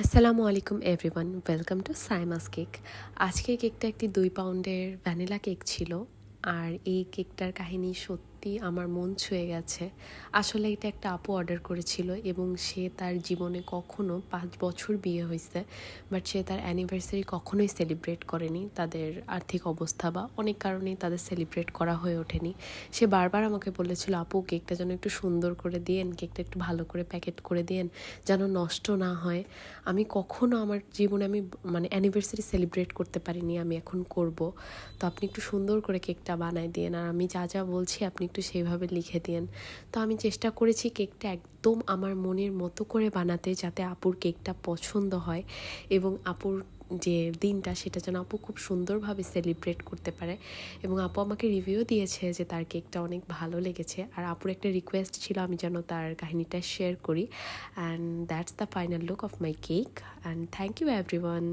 আসসালামু আলাইকুম everyone, welcome to Saima's cake. আজকের কেকটা একটি 2 পাউন্ডের ভ্যানিলা কেক ছিল। আর এই কেকটার কাহিনী সত্যি আমার মন ছুঁয়ে গেছে। আসলে এটা একটা আপু অর্ডার করেছিল এবং সে তার জীবনে কখনো 5 বছর বিয়ে হয়েছে, বাট সে তার অ্যানিভার্সারি কখনোই সেলিব্রেট করেনি। তাদের আর্থিক অবস্থা বা অনেক কারণেই তাদের সেলিব্রেট করা হয়ে ওঠেনি। সে বারবার আমাকে বলেছিল, আপু কেকটা যেন একটু সুন্দর করে দিয়েন, কেকটা একটু ভালো করে প্যাকেট করে দিয়েন, যেন নষ্ট না হয়। আমি কখনো আমার জীবনে অ্যানিভার্সারি সেলিব্রেট করতে পারিনি, আমি এখন করব। তো আপনি একটু সুন্দর করে কেকটা বানায় দিয়েন, আর আমি যা যা বলছি আপনি একটু সেইভাবে লিখে দিয়েন। তো আমি চেষ্টা করেছি কেকটা একদম আমার মনের মতো করে বানাতে, যাতে আপুর কেকটা পছন্দ হয় এবং আপুর যে দিনটা সেটা যেন আপু খুব সুন্দরভাবে সেলিব্রেট করতে পারে। এবং আপু আমাকে রিভিউ দিয়েছে যে তার কেকটা অনেক ভালো লেগেছে, আর আপুর একটা রিকোয়েস্ট ছিল আমি যেন তার কাহিনীটা শেয়ার করি। And that's the final look of my cake, and thank you everyone.